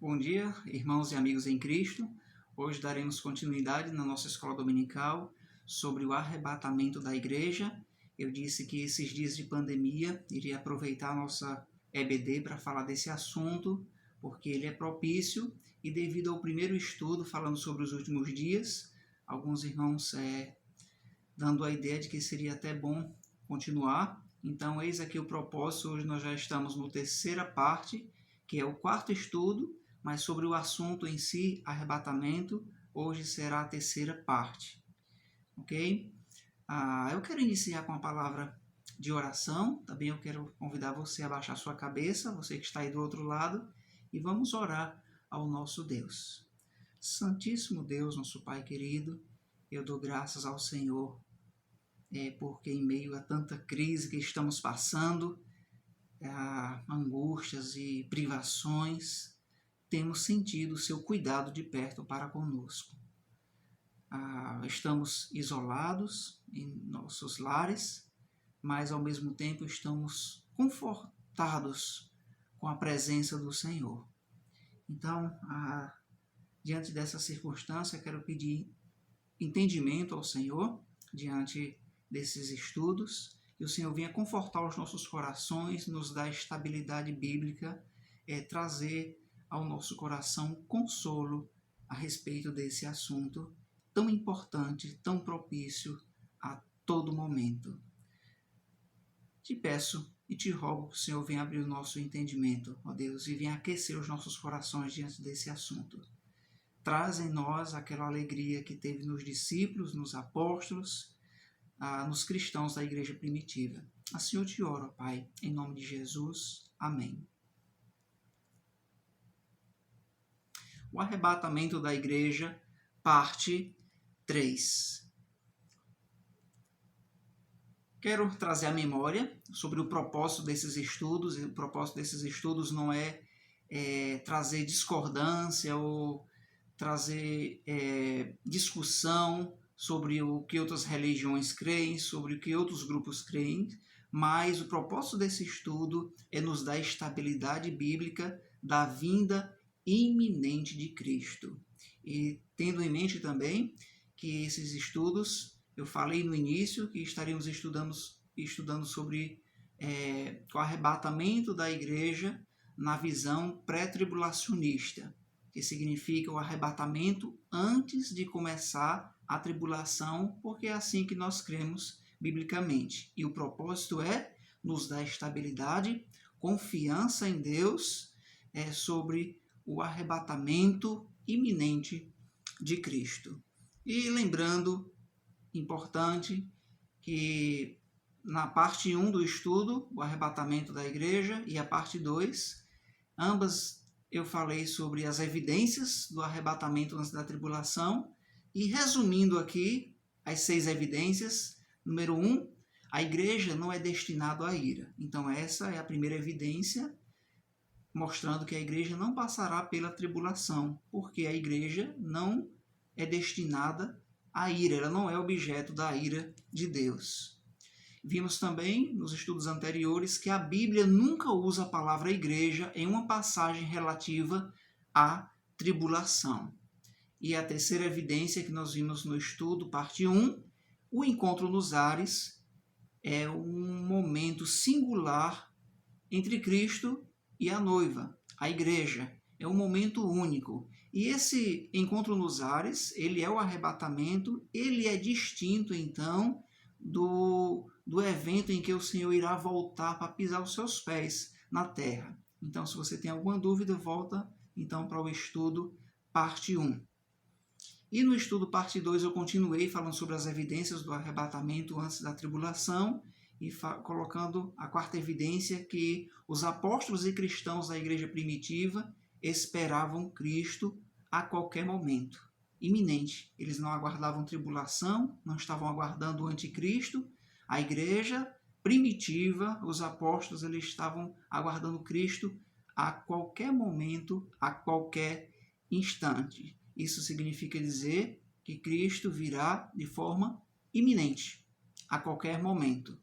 Bom dia, irmãos e amigos em Cristo. Hoje daremos continuidade na nossa escola dominical sobre o arrebatamento da igreja. Eu disse que esses dias de pandemia iria aproveitar a nossa EBD para falar desse assunto, porque ele é propício e devido ao primeiro estudo falando sobre os últimos dias, alguns irmãos dando a ideia de que seria até bom continuar. Então, eis aqui o propósito. Hoje nós já estamos na terceira parte, que é o quarto estudo, mas sobre o assunto em si, arrebatamento, hoje será a terceira parte, ok? Eu quero iniciar com a palavra de oração. Também eu quero convidar você a baixar sua cabeça, você que está aí do outro lado, e vamos orar ao nosso Deus. Santíssimo Deus, nosso Pai querido, eu dou graças ao Senhor, porque em meio a tanta crise que estamos passando, angústias e privações, temos sentido o seu cuidado de perto para conosco. Estamos isolados em nossos lares, mas ao mesmo tempo estamos confortados com a presença do Senhor. Então, diante dessa circunstância, quero pedir entendimento ao Senhor, diante desses estudos, que o Senhor venha confortar os nossos corações, nos dar estabilidade bíblica, trazer ao nosso coração consolo a respeito desse assunto tão importante, tão propício a todo momento. Te peço e te rogo que o Senhor venha abrir o nosso entendimento, ó Deus, e venha aquecer os nossos corações diante desse assunto. Traz em nós aquela alegria que teve nos discípulos, nos apóstolos, nos cristãos da igreja primitiva. Assim eu te oro, Pai, em nome de Jesus. Amém. O arrebatamento da igreja, parte 3. Quero trazer à memória sobre o propósito desses estudos. O propósito desses estudos não é trazer discordância ou trazer discussão sobre o que outras religiões creem, sobre o que outros grupos creem, mas o propósito desse estudo é nos dar estabilidade bíblica da vinda iminente de Cristo. E tendo em mente também que esses estudos, eu falei no início que estaríamos estudando sobre o arrebatamento da igreja na visão pré-tribulacionista, que significa o arrebatamento antes de começar a tribulação, porque é assim que nós cremos biblicamente. E o propósito é nos dar estabilidade, confiança em Deus sobre o arrebatamento iminente de Cristo. E lembrando, importante, que na parte 1 do estudo, o arrebatamento da igreja, e a parte 2, ambas eu falei sobre as evidências do arrebatamento antes da tribulação, e resumindo aqui as 6 evidências. Número 1, a igreja não é destinada à ira. Então essa é a primeira evidência, mostrando que a igreja não passará pela tribulação, porque a igreja não é destinada à ira, ela não é objeto da ira de Deus. Vimos também, nos estudos anteriores, que a Bíblia nunca usa a palavra igreja em uma passagem relativa à tribulação. E a terceira evidência que nós vimos no estudo, parte 1, o encontro nos ares é um momento singular entre Cristo e a noiva, a igreja. É um momento único. E esse encontro nos ares, ele é o arrebatamento, ele é distinto, então, do evento em que o Senhor irá voltar para pisar os seus pés na terra. Então, se você tem alguma dúvida, volta então para o estudo parte 1. E no estudo parte 2 eu continuei falando sobre as evidências do arrebatamento antes da tribulação, e colocando a quarta evidência, que os apóstolos e cristãos da igreja primitiva esperavam Cristo a qualquer momento, iminente. Eles não aguardavam tribulação, não estavam aguardando o anticristo. A igreja primitiva, os apóstolos, eles estavam aguardando Cristo a qualquer momento, a qualquer instante. Isso significa dizer que Cristo virá de forma iminente, a qualquer momento.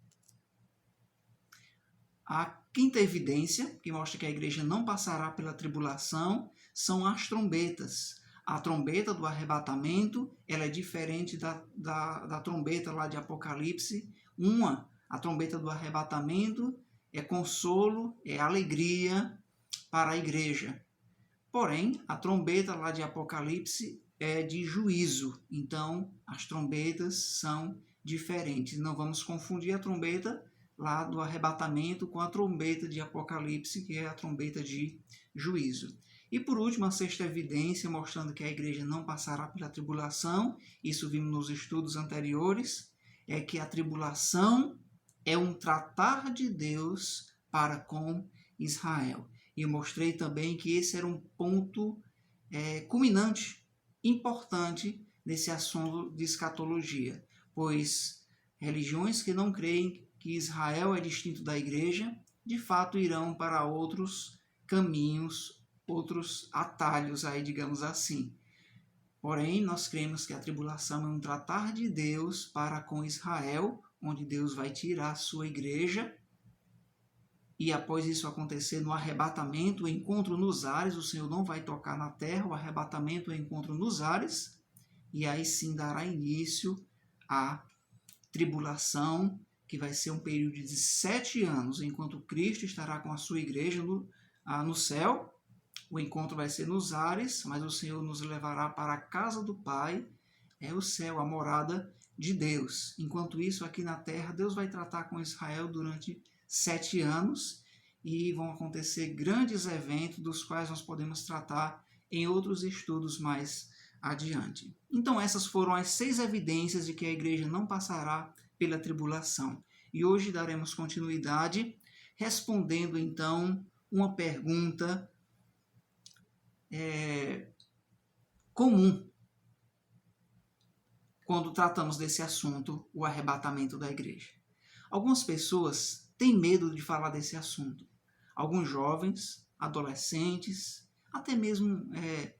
A Quinta evidência, que mostra que a igreja não passará pela tribulação, são as trombetas. A trombeta do arrebatamento, ela é diferente da trombeta lá de Apocalipse. A trombeta do arrebatamento é consolo, é alegria para a igreja. Porém, a trombeta lá de Apocalipse é de juízo. Então, as trombetas são diferentes. Não vamos confundir a trombeta lá do arrebatamento com a trombeta de Apocalipse, que é a trombeta de juízo. E por último, a sexta evidência, mostrando que a igreja não passará pela tribulação, isso vimos nos estudos anteriores, é que a tribulação é um tratar de Deus para com Israel. E eu mostrei também que esse era um ponto culminante, importante, nesse assunto de escatologia, pois religiões que não creem que Israel é distinto da igreja, de fato irão para outros caminhos, outros atalhos aí, digamos assim. Porém, nós cremos que a tribulação é um tratar de Deus para com Israel, onde Deus vai tirar a sua igreja, e após isso acontecer no arrebatamento, o encontro nos ares, o Senhor não vai tocar na terra, o arrebatamento é o encontro nos ares, e aí sim dará início à tribulação, que vai ser um período de 7 anos, enquanto Cristo estará com a sua igreja no céu. O encontro vai ser nos ares, mas o Senhor nos levará para a casa do Pai, é o céu, a morada de Deus. Enquanto isso, aqui na terra, Deus vai tratar com Israel durante 7 anos e vão acontecer grandes eventos, dos quais nós podemos tratar em outros estudos mais adiante. Então, essas foram as 6 evidências de que a igreja não passará pela tribulação. E hoje daremos continuidade respondendo, então, uma pergunta comum quando tratamos desse assunto, o arrebatamento da igreja. Algumas pessoas têm medo de falar desse assunto. Alguns jovens, adolescentes, até mesmo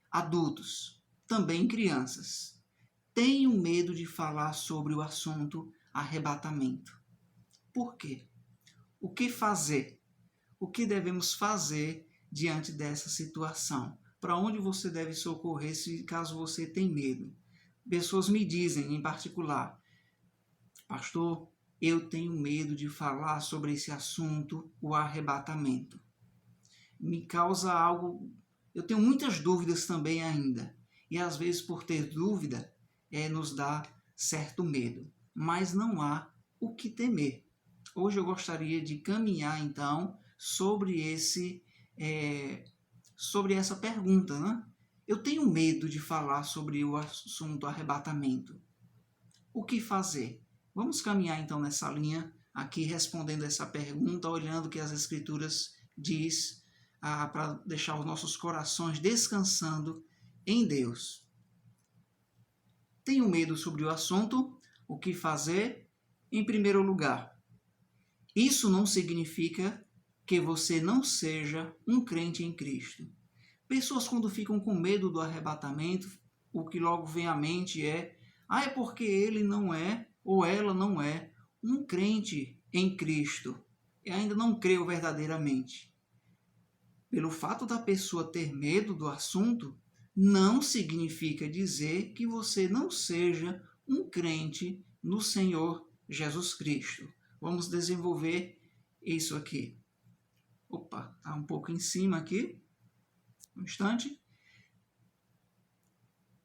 adultos, também crianças, têm medo de falar sobre o assunto arrebatamento. Por quê? O que fazer? O que devemos fazer diante dessa situação? Para onde você deve socorrer caso você tenha medo? Pessoas me dizem, em particular, pastor, eu tenho medo de falar sobre esse assunto, o arrebatamento. Me causa algo... Eu tenho muitas dúvidas também ainda. E às vezes, por ter dúvida, nos dá certo medo. Mas não há o que temer. Hoje eu gostaria de caminhar, então, sobre essa pergunta, né? Eu tenho medo de falar sobre o assunto arrebatamento. O que fazer? Vamos caminhar então nessa linha, aqui respondendo essa pergunta, olhando o que as Escrituras diz, para deixar os nossos corações descansando em Deus. Tenho medo sobre o assunto, o que fazer? Em primeiro lugar, isso não significa que você não seja um crente em Cristo. Pessoas, quando ficam com medo do arrebatamento, o que logo vem à mente é porque ele não é, ou ela não é, um crente em Cristo. E ainda não creu verdadeiramente. Pelo fato da pessoa ter medo do assunto, não significa dizer que você não seja um crente no Senhor Jesus Cristo. Vamos desenvolver isso aqui. Opa, está um pouco em cima aqui. Um instante.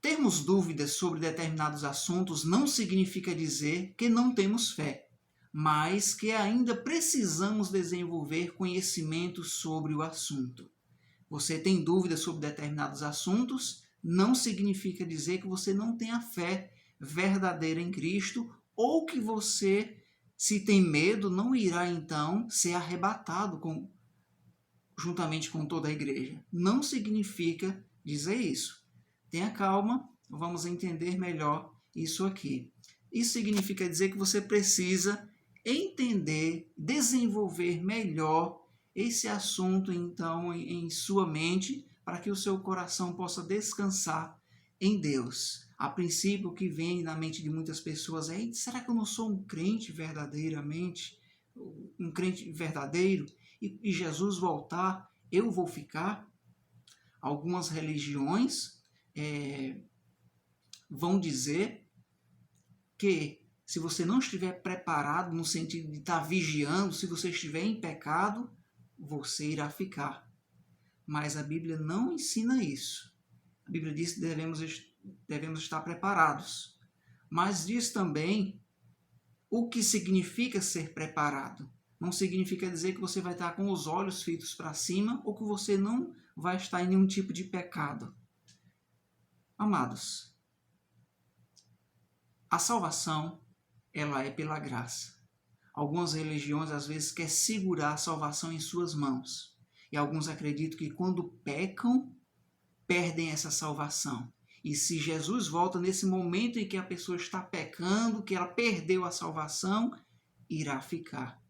Termos dúvidas sobre determinados assuntos não significa dizer que não temos fé, mas que ainda precisamos desenvolver conhecimento sobre o assunto. Você tem dúvidas sobre determinados assuntos, não significa dizer que você não tenha fé verdadeira em Cristo, ou que você, se tem medo, não irá então ser arrebatado juntamente com toda a igreja. Não significa dizer isso. Tenha calma, vamos entender melhor isso aqui. Isso significa dizer que você precisa entender, desenvolver melhor esse assunto, então, em sua mente, para que o seu coração possa descansar em Deus. A princípio, o que vem na mente de muitas pessoas é: será que eu não sou um crente verdadeiramente? Um crente verdadeiro? e Jesus voltar, eu vou ficar? Algumas religiões vão dizer que se você não estiver preparado no sentido de estar vigiando, se você estiver em pecado, você irá ficar. Mas a Bíblia não ensina isso. A Bíblia diz que devemos estar preparados. Mas diz também o que significa ser preparado. Não significa dizer que você vai estar com os olhos fitos para cima ou que você não vai estar em nenhum tipo de pecado. Amados, a salvação, ela é pela graça. Algumas religiões às vezes querem segurar a salvação em suas mãos. E alguns acreditam que quando pecam, perdem essa salvação. E se Jesus volta nesse momento em que a pessoa está pecando, que ela perdeu a salvação, irá ficar.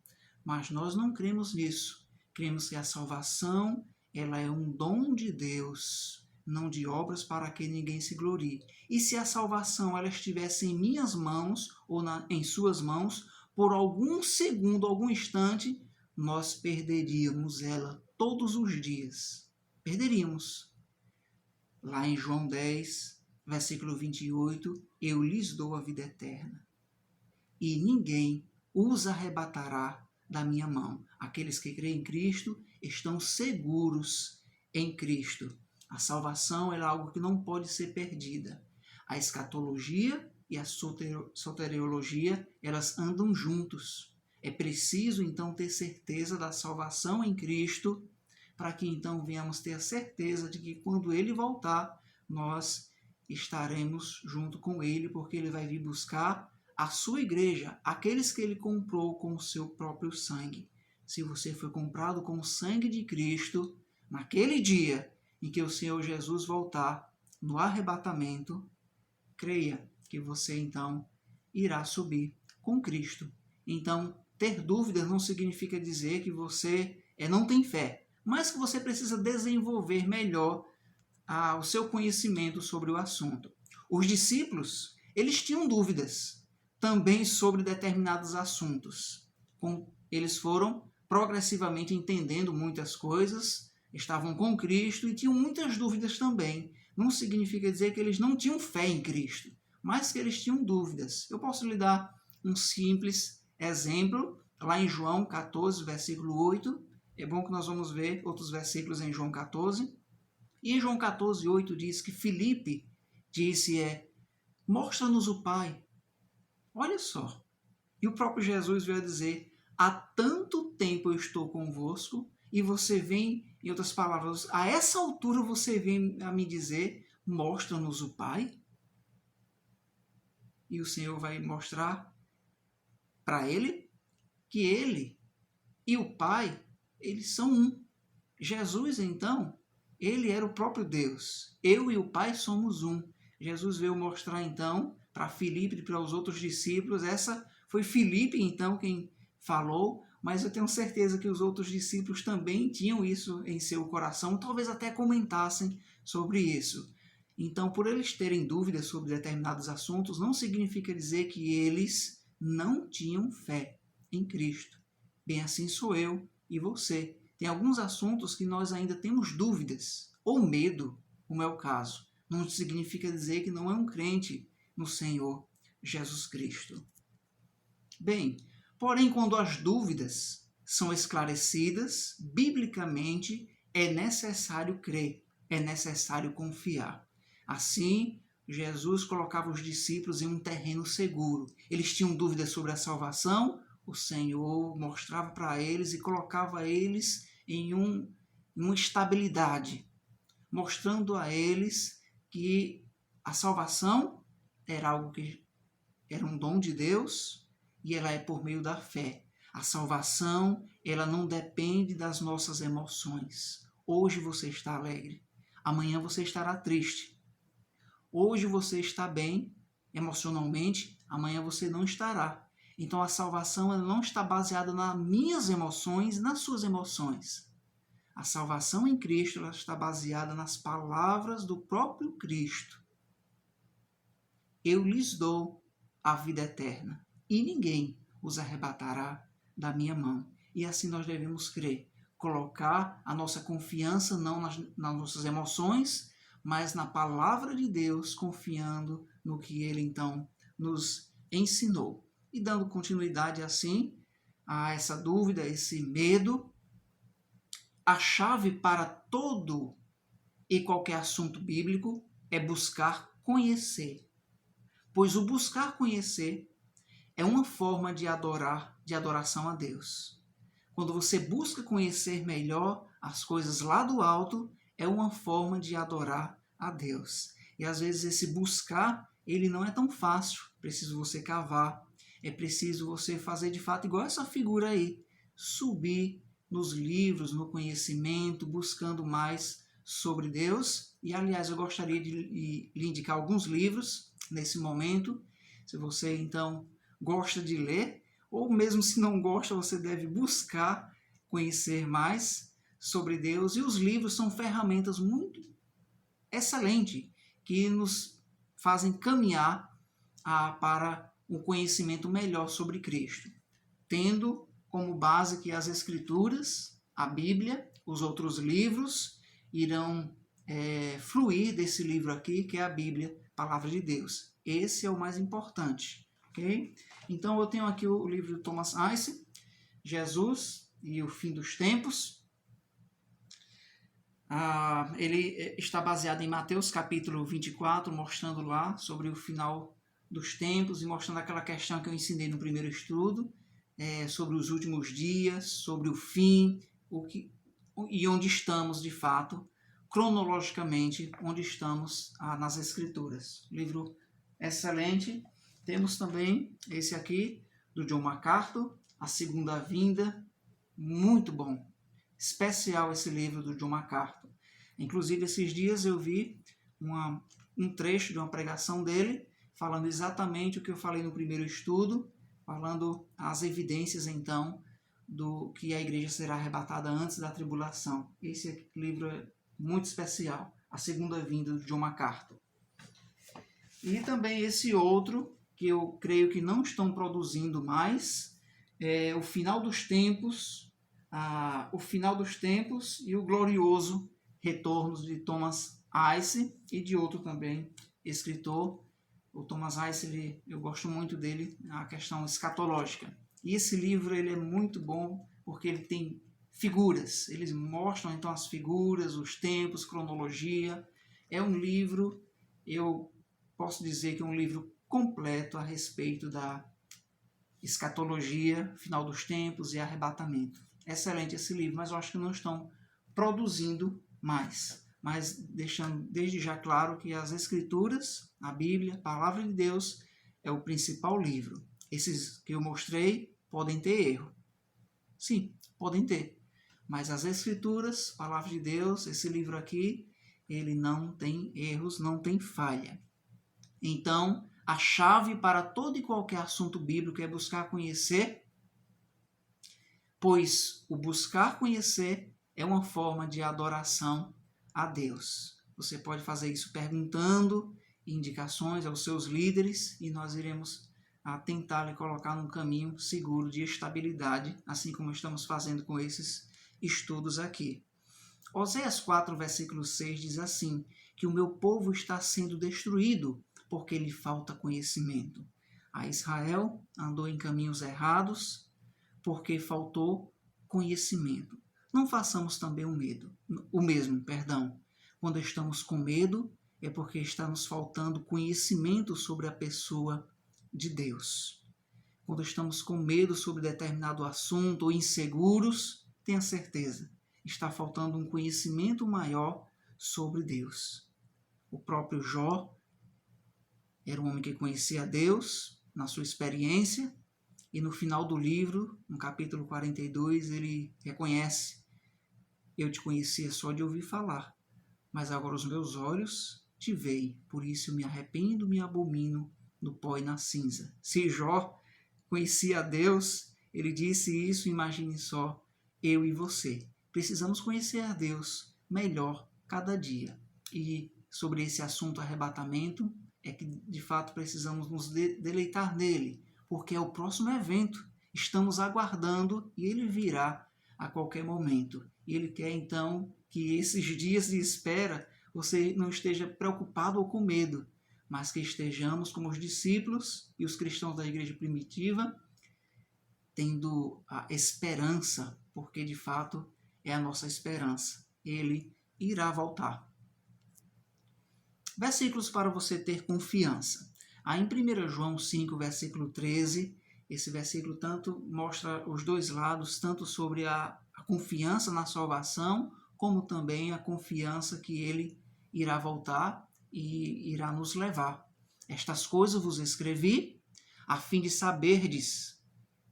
Mas nós não cremos nisso. Cremos que a salvação, ela é um dom de Deus, não de obras para que ninguém se glorie. E se a salvação ela estivesse em minhas mãos ou em suas mãos, por algum segundo, algum instante, nós perderíamos ela todos os dias. Perderíamos. Lá em João 10, versículo 28, eu lhes dou a vida eterna, e ninguém os arrebatará da minha mão. Aqueles que creem em Cristo estão seguros em Cristo. A salvação é algo que não pode ser perdida. A escatologia e a soteriologia, elas andam juntos. É preciso, então, ter certeza da salvação em Cristo, para que, então, venhamos ter a certeza de que, quando Ele voltar, nós estaremos junto com Ele, porque Ele vai vir buscar a sua igreja, aqueles que Ele comprou com o seu próprio sangue. Se você foi comprado com o sangue de Cristo, naquele dia em que o Senhor Jesus voltar, no arrebatamento, creia que você, então, irá subir com Cristo. Então, ter dúvidas não significa dizer que você não tem fé, mas que você precisa desenvolver melhor o seu conhecimento sobre o assunto. Os discípulos, eles tinham dúvidas também sobre determinados assuntos. Eles foram progressivamente entendendo muitas coisas, estavam com Cristo e tinham muitas dúvidas também. Não significa dizer que eles não tinham fé em Cristo, mas que eles tinham dúvidas. Eu posso lhe dar um simples exemplo, lá em João 14, versículo 8. É bom que nós vamos ver outros versículos em João 14. E em João 14, 8 diz que Filipe disse mostra-nos o Pai. Olha só. E o próprio Jesus veio a dizer, há tanto tempo eu estou convosco e você vem, em outras palavras, a essa altura você vem a me dizer, mostra-nos o Pai. E o Senhor vai mostrar para ele que ele e o Pai, eles são um. Jesus, então, ele era o próprio Deus. Eu e o Pai somos um. Jesus veio mostrar, então, para Filipe e para os outros discípulos. Essa foi Filipe, então, quem falou, mas eu tenho certeza que os outros discípulos também tinham isso em seu coração, talvez até comentassem sobre isso. Então, por eles terem dúvidas sobre determinados assuntos, não significa dizer que eles não tinham fé em Cristo. Bem, assim sou eu e você. Tem alguns assuntos que nós ainda temos dúvidas ou medo, como é o caso. Não significa dizer que não é um crente no Senhor Jesus Cristo. Bem, porém, quando as dúvidas são esclarecidas, biblicamente é necessário crer, é necessário confiar. Assim, Jesus colocava os discípulos em um terreno seguro. Eles tinham dúvidas sobre a salvação, o Senhor mostrava para eles e colocava eles em uma estabilidade, mostrando a eles que a salvação era algo que era um dom de Deus e ela é por meio da fé. A salvação, ela não depende das nossas emoções. Hoje você está alegre, amanhã você estará triste. Hoje você está bem emocionalmente, amanhã você não estará. Então a salvação ela não está baseada nas minhas emoções e nas suas emoções. A salvação em Cristo ela está baseada nas palavras do próprio Cristo. Eu lhes dou a vida eterna e ninguém os arrebatará da minha mão. E assim nós devemos crer. colocar a nossa confiança não nas nossas emoções, mas na palavra de Deus, confiando no que Ele então nos ensinou. E dando continuidade assim a essa dúvida, esse medo, a chave para todo e qualquer assunto bíblico é buscar conhecer. Pois o buscar conhecer é uma forma de adoração a Deus. Quando você busca conhecer melhor as coisas lá do alto, é uma forma de adorar a Deus. E às vezes esse buscar, ele não é tão fácil. Preciso você cavar, é preciso você fazer de fato igual essa figura aí, subir nos livros, no conhecimento, buscando mais sobre Deus. E aliás, eu gostaria de lhe indicar alguns livros nesse momento. Se você então gosta de ler, ou mesmo se não gosta, você deve buscar conhecer mais sobre Deus. E os livros são ferramentas muito excelentes que nos fazem caminhar para um conhecimento melhor sobre Cristo, tendo como base que as Escrituras, a Bíblia, os outros livros irão fluir desse livro aqui, que é a Bíblia, Palavra de Deus. Esse é o mais importante, ok? Então eu tenho aqui o livro de Thomas Ice, Jesus e o Fim dos Tempos. Ele está baseado em Mateus capítulo 24, mostrando lá sobre o final dos tempos e mostrando aquela questão que eu ensinei no primeiro estudo, sobre os últimos dias, sobre o fim, e onde estamos de fato, cronologicamente, onde estamos nas Escrituras. Livro excelente. Temos também esse aqui, do John MacArthur, A Segunda Vinda, muito bom. Especial esse livro do John MacArthur. Inclusive, esses dias eu vi um trecho de uma pregação dele, falando exatamente o que eu falei no primeiro estudo, falando as evidências, então, do que a igreja será arrebatada antes da tribulação. Esse livro é muito especial, A Segunda Vinda de John MacArthur. E também esse outro, que eu creio que não estão produzindo mais, é O Final dos Tempos, O Final dos Tempos e o Glorioso Retorno de Thomas Ice e de outro também escritor. O Thomas Ice, eu gosto muito dele, a questão escatológica. E esse livro ele é muito bom porque ele tem figuras. Eles mostram então as figuras, os tempos, cronologia. É um livro, eu posso dizer que é um livro completo a respeito da escatologia, final dos tempos e arrebatamento. Excelente esse livro, mas eu acho que não estão produzindo mais. Mas deixando desde já claro que as Escrituras, a Bíblia, a Palavra de Deus, é o principal livro. Esses que eu mostrei podem ter erro. Sim, podem ter. Mas as Escrituras, Palavra de Deus, esse livro aqui, ele não tem erros, não tem falha. Então, a chave para todo e qualquer assunto bíblico é buscar conhecer, pois o buscar conhecer é uma forma de adoração a Deus. Você pode fazer isso perguntando indicações aos seus líderes e nós iremos tentar lhe colocar num caminho seguro de estabilidade, assim como estamos fazendo com esses estudos aqui. Oséias 4, versículo 6 diz assim, que o meu povo está sendo destruído porque lhe falta conhecimento. A Israel andou em caminhos errados porque faltou conhecimento. Não façamos também o mesmo. Quando estamos com medo, é porque está nos faltando conhecimento sobre a pessoa de Deus. Quando estamos com medo sobre determinado assunto ou inseguros, tenha certeza, está faltando um conhecimento maior sobre Deus. O próprio Jó era um homem que conhecia Deus na sua experiência, e no final do livro, no capítulo 42, ele reconhece: eu te conhecia só de ouvir falar, mas agora os meus olhos te veem, por isso eu me arrependo, me abomino no pó e na cinza. Se Jó conhecia a Deus, ele disse isso, imagine só, eu e você. Precisamos conhecer a Deus melhor cada dia. E sobre esse assunto arrebatamento, é que de fato precisamos nos deleitar nele, porque é o próximo evento. Estamos aguardando e ele virá a qualquer momento. E Ele quer, então, que esses dias de espera você não esteja preocupado ou com medo, mas que estejamos como os discípulos e os cristãos da igreja primitiva, tendo a esperança, porque de fato é a nossa esperança. Ele irá voltar. Versículos para você ter confiança. Aí em 1 João 5, versículo 13, esse versículo tanto mostra os dois lados, tanto sobre a confiança na salvação, como também a confiança que ele irá voltar e irá nos levar. Estas coisas vos escrevi, a fim de saberdes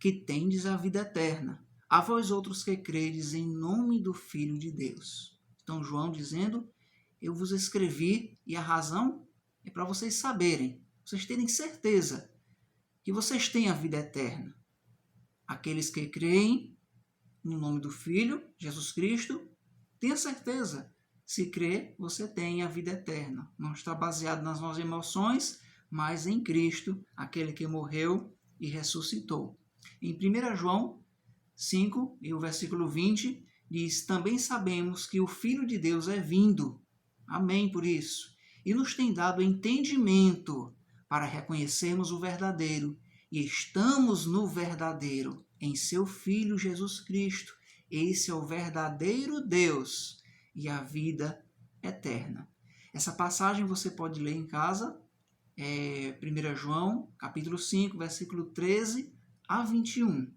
que tendes a vida eterna, a vós outros que credes em nome do Filho de Deus. Então João dizendo, eu vos escrevi, e a razão é para vocês saberem, vocês terem certeza que vocês têm a vida eterna. Aqueles que creem no nome do Filho, Jesus Cristo, tenha certeza. Se crê, você tem a vida eterna. Não está baseado nas nossas emoções, mas em Cristo, aquele que morreu e ressuscitou. Em 1 João 5, e o versículo 20, diz, também sabemos que o Filho de Deus é vindo. Amém por isso. E nos tem dado entendimento para reconhecermos o verdadeiro. E estamos no verdadeiro, em seu Filho Jesus Cristo. Esse é o verdadeiro Deus e a vida eterna. Essa passagem você pode ler em casa, 1 João, capítulo 5, versículo 13 a 21.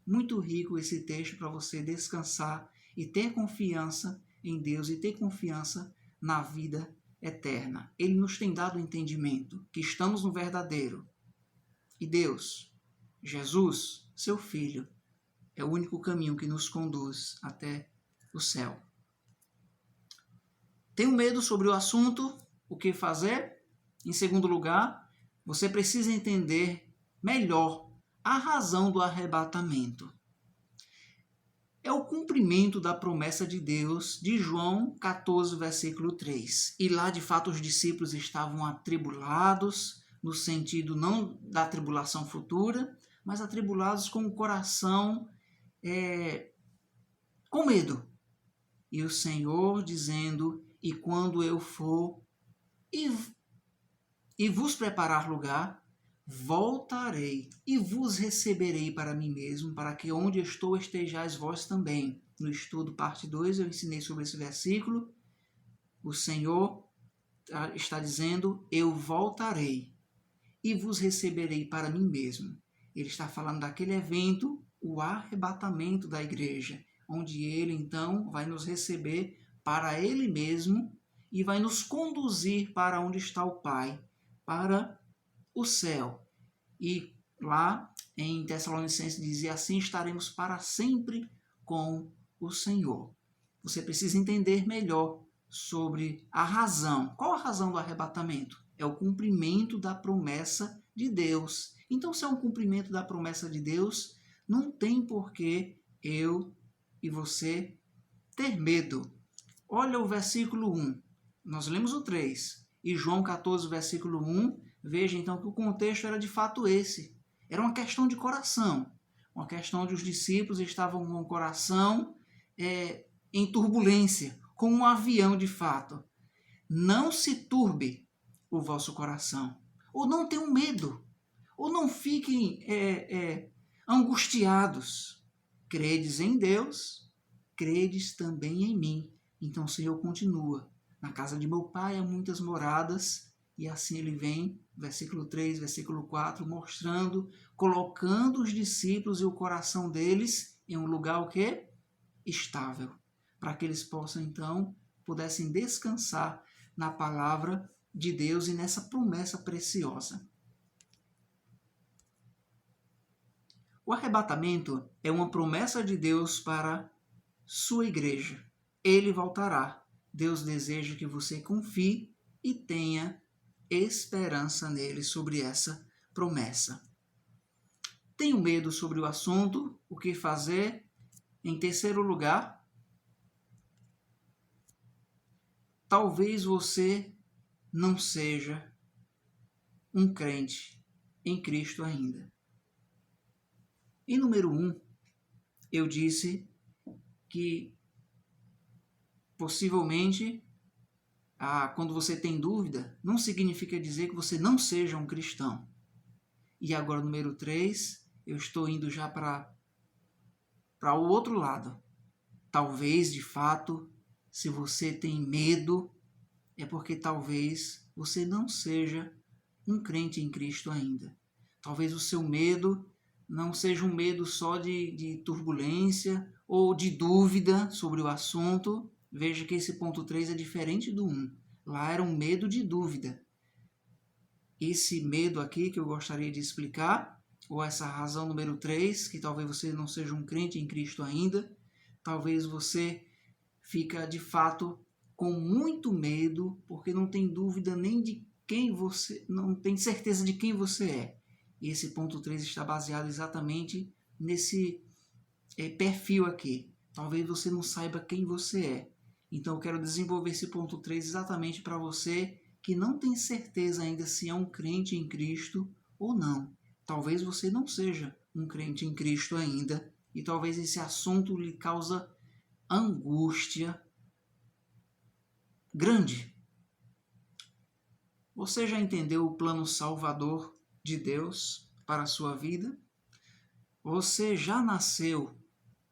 Muito rico esse texto para você descansar e ter confiança em Deus e ter confiança na vida eterna. Ele nos tem dado o entendimento que estamos no verdadeiro. E Deus, Jesus, seu Filho, é o único caminho que nos conduz até o céu. Tenho medo sobre o assunto, o que fazer? Em segundo lugar, você precisa entender melhor a razão do arrebatamento. É o cumprimento da promessa de Deus de João 14, versículo 3. E lá, de fato, os discípulos estavam atribulados, no sentido não da tribulação futura, mas atribulados com o coração com medo. E o Senhor dizendo, e quando eu for e vos preparar lugar, voltarei e vos receberei para mim mesmo, para que onde estou estejais vós também. No estudo parte 2 eu ensinei sobre esse versículo. O Senhor está dizendo, eu voltarei e vos receberei para mim mesmo. Ele está falando daquele evento, o arrebatamento da igreja, onde ele então vai nos receber para ele mesmo e vai nos conduzir para onde está o Pai, para o céu. E lá em Tessalonicenses dizia, assim estaremos para sempre com o Senhor. Você precisa entender melhor sobre a razão. Qual a razão do arrebatamento? É o cumprimento da promessa de Deus. Então, se é um cumprimento da promessa de Deus, não tem por que eu e você ter medo. Olha o versículo 1. Nós lemos o 3. E João 14, versículo 1, veja então que o contexto era de fato esse. Era uma questão de coração. Uma questão onde os discípulos estavam com o coração em turbulência, como um avião de fato. Não se turbe o vosso coração. Ou não tenham medo. Ou não fiquem angustiados. Credes em Deus, credes também em mim. Então o Senhor continua. Na casa de meu pai há muitas moradas, e assim ele vem, versículo 3, versículo 4, mostrando, colocando os discípulos e o coração deles em um lugar o quê? Estável, para que eles possam então, pudessem descansar na palavra de Deus e nessa promessa preciosa. O arrebatamento é uma promessa de Deus para sua igreja. Ele voltará. Deus deseja que você confie e tenha esperança nele sobre essa promessa. Tenho medo sobre o assunto, o que fazer? Em terceiro lugar, talvez você não seja um crente em Cristo ainda. E número 1, eu disse que possivelmente, quando você tem dúvida, não significa dizer que você não seja um cristão. E agora, número 3, eu estou indo já para o outro lado. Talvez, de fato, se você tem medo, é porque talvez você não seja um crente em Cristo ainda. Talvez o seu medo não seja um medo só de turbulência ou de dúvida sobre o assunto. Veja que esse ponto 3 é diferente do 1. Lá era um medo de dúvida. Esse medo aqui que eu gostaria de explicar, ou essa razão número 3, que talvez você não seja um crente em Cristo ainda, talvez você fica de fato com muito medo, porque não tem dúvida nem de quem você, não tem certeza de quem você é. E esse ponto 3 está baseado exatamente nesse perfil aqui. Talvez você não saiba quem você é. Então eu quero desenvolver esse ponto 3 exatamente para você que não tem certeza ainda se é um crente em Cristo ou não. Talvez você não seja um crente em Cristo ainda, e talvez esse assunto lhe causa angústia grande. Você já entendeu o plano salvador de Deus para a sua vida? Você já nasceu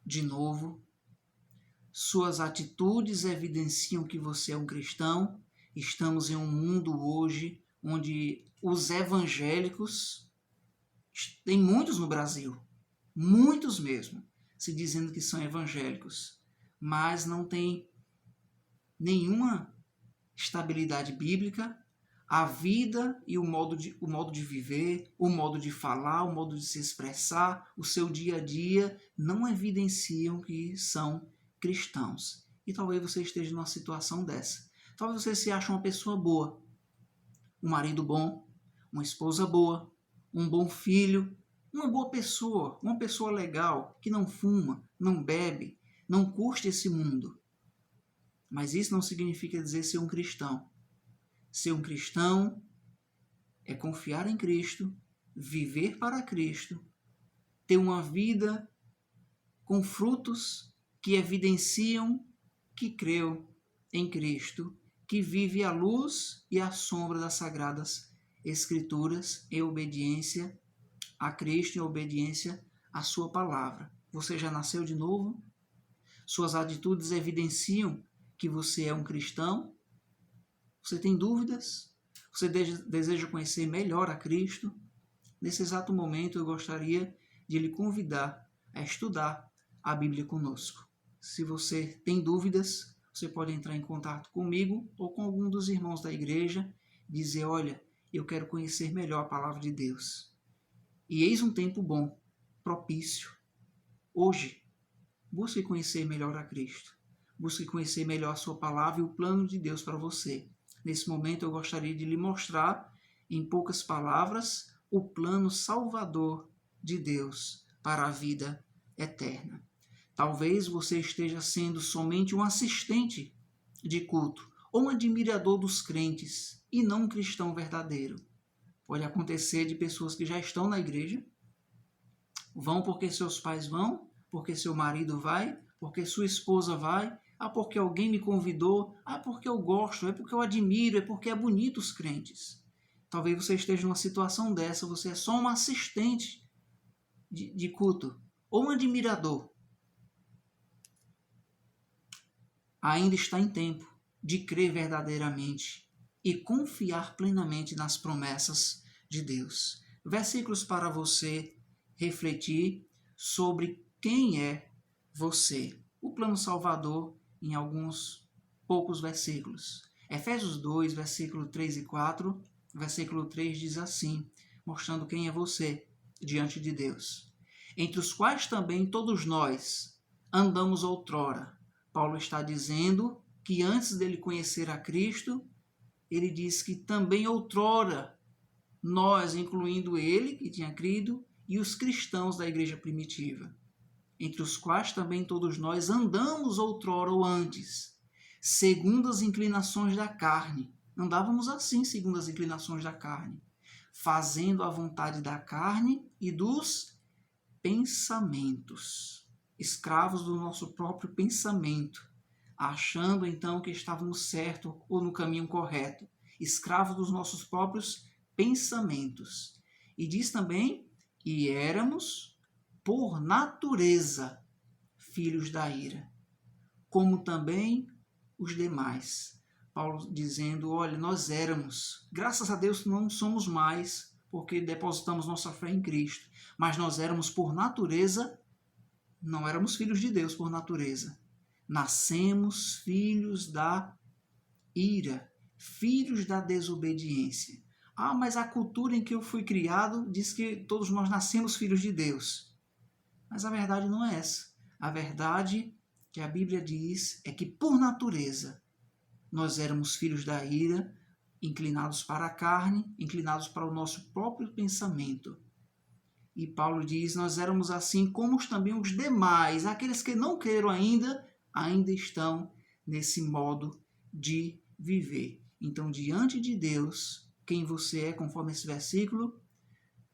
de novo? Suas atitudes evidenciam que você é um cristão? Estamos em um mundo hoje onde os evangélicos, tem muitos no Brasil, muitos mesmo, se dizendo que são evangélicos, mas não tem nenhuma estabilidade bíblica. A vida e o modo de viver, o modo de falar, o modo de se expressar, o seu dia a dia não evidenciam que são cristãos. E talvez você esteja numa situação dessa. Talvez você se ache uma pessoa boa, um marido bom, uma esposa boa, um bom filho, uma boa pessoa, uma pessoa legal, que não fuma, não bebe, não curte esse mundo. Mas isso não significa dizer ser um cristão. Ser um cristão é confiar em Cristo, viver para Cristo, ter uma vida com frutos que evidenciam que creu em Cristo, que vive à luz e à sombra das Sagradas Escrituras em obediência a Cristo, em obediência à sua palavra. Você já nasceu de novo? Suas atitudes evidenciam que você é um cristão? Você tem dúvidas? Você deseja conhecer melhor a Cristo? Nesse exato momento eu gostaria de lhe convidar a estudar a Bíblia conosco. Se você tem dúvidas, você pode entrar em contato comigo ou com algum dos irmãos da igreja e dizer, olha, eu quero conhecer melhor a palavra de Deus. E eis um tempo bom, propício. Hoje, busque conhecer melhor a Cristo. Busque conhecer melhor a sua palavra e o plano de Deus para você. Nesse momento eu gostaria de lhe mostrar, em poucas palavras, o plano salvador de Deus para a vida eterna. Talvez você esteja sendo somente um assistente de culto ou um admirador dos crentes e não um cristão verdadeiro. Pode acontecer de pessoas que já estão na igreja, vão porque seus pais vão, porque seu marido vai, porque sua esposa vai, porque alguém me convidou, porque eu gosto, é porque eu admiro, é porque é bonito os crentes. Talvez você esteja numa situação dessa, você é só um assistente de culto, ou um admirador. Ainda está em tempo de crer verdadeiramente e confiar plenamente nas promessas de Deus. Versículos para você refletir sobre quem é você. O plano salvador em alguns poucos versículos. Efésios 2, versículo 3 e 4, versículo 3 diz assim, mostrando quem é você diante de Deus. Entre os quais também todos nós andamos outrora. Paulo está dizendo que antes dele conhecer a Cristo, ele diz que também outrora nós, incluindo ele, que tinha crido, e os cristãos da igreja primitiva, entre os quais também todos nós andamos outrora ou antes, segundo as inclinações da carne. Andávamos assim, segundo as inclinações da carne, fazendo a vontade da carne e dos pensamentos. escravos do nosso próprio pensamento, achando então que estávamos certo ou no caminho correto, escravos dos nossos próprios pensamentos. E diz também, e éramos, por natureza, filhos da ira, como também os demais. Paulo dizendo, olha, nós éramos, graças a Deus não somos mais, porque depositamos nossa fé em Cristo, mas nós éramos por natureza, não éramos filhos de Deus por natureza. Nascemos filhos da ira, filhos da desobediência. Ah, mas a cultura em que eu fui criado diz que todos nós nascemos filhos de Deus. Mas a verdade não é essa. A verdade que a Bíblia diz é que, por natureza, nós éramos filhos da ira, inclinados para a carne, inclinados para o nosso próprio pensamento. E Paulo diz, nós éramos assim como também os demais, aqueles que não creram ainda estão nesse modo de viver. Então, diante de Deus, quem você é, conforme esse versículo,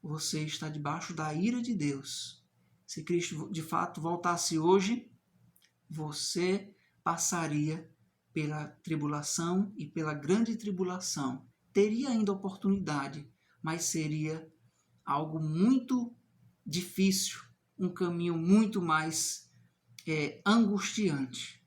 você está debaixo da ira de Deus. Se Cristo de fato voltasse hoje, você passaria pela tribulação e pela grande tribulação. Teria ainda oportunidade, mas seria algo muito difícil, um caminho muito mais angustiante.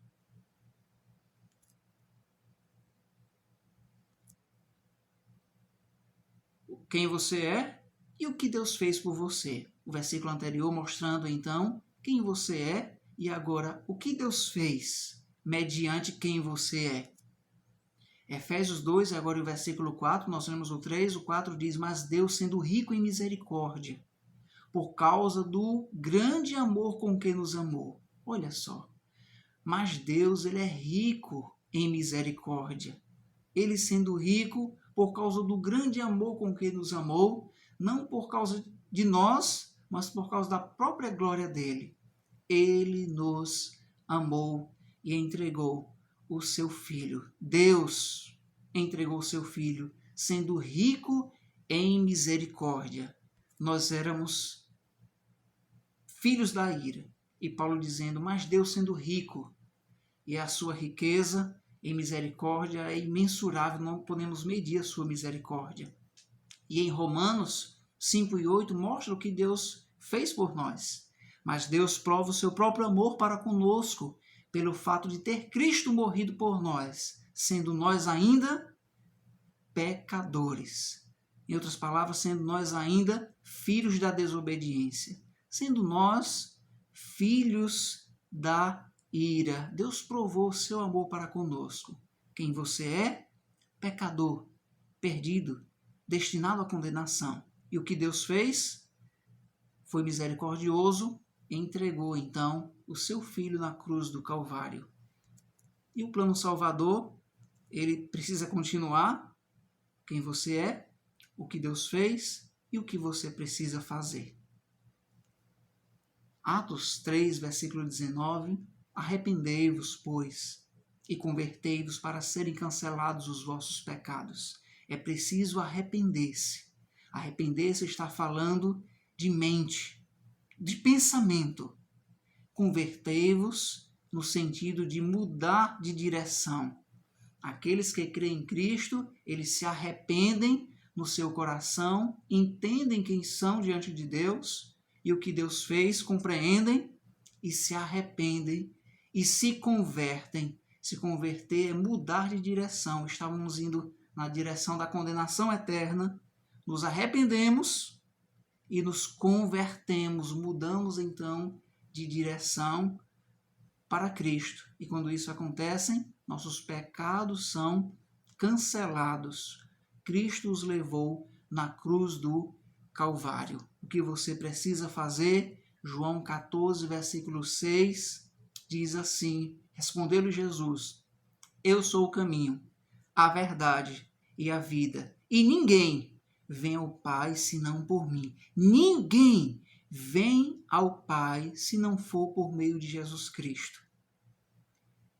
Quem você é e o que Deus fez por você. O versículo anterior mostrando então quem você é e agora o que Deus fez mediante quem você é. Efésios 2, agora o versículo 4, nós lemos o 3, o 4 diz, mas Deus sendo rico em misericórdia, por causa do grande amor com que nos amou. Olha só, mas Deus, ele é rico em misericórdia. Ele sendo rico por causa do grande amor com que nos amou, não por causa de nós, mas por causa da própria glória dele. Ele nos amou e entregou o seu Filho. Deus entregou o seu Filho, sendo rico em misericórdia. Nós éramos filhos da ira. E Paulo dizendo, mas Deus sendo rico, e a sua riqueza em misericórdia é imensurável, não podemos medir a sua misericórdia. E em Romanos 5 e 8 mostra o que Deus fez por nós. Mas Deus prova o seu próprio amor para conosco, pelo fato de ter Cristo morrido por nós, sendo nós ainda pecadores. Em outras palavras, sendo nós ainda filhos da desobediência. Sendo nós filhos da ira. Deus provou o seu amor para conosco. Quem você é? Pecador, perdido, destinado à condenação. E o que Deus fez? Foi misericordioso e entregou, então, o seu Filho na cruz do Calvário. E o plano salvador, ele precisa continuar. Quem você é, o que Deus fez e o que você precisa fazer. Atos 3, versículo 19, arrependei-vos, pois, e convertei-vos para serem cancelados os vossos pecados. É preciso arrepender-se. Arrepender-se está falando de mente, de pensamento. Convertei-vos no sentido de mudar de direção. Aqueles que creem em Cristo, eles se arrependem no seu coração, entendem quem são diante de Deus e o que Deus fez, compreendem e se arrependem e se convertem. Se converter é mudar de direção. Estávamos indo na direção da condenação eterna, nos arrependemos e nos convertemos, mudamos então de direção para Cristo. E quando isso acontece, nossos pecados são cancelados. Cristo os levou na cruz do Calvário. O que você precisa fazer? João 14, versículo 6, diz assim, respondeu-lhe Jesus, eu sou o caminho, a verdade e a vida, e ninguém vem ao Pai senão por mim. Ninguém vem ao Pai se não for por meio de Jesus Cristo.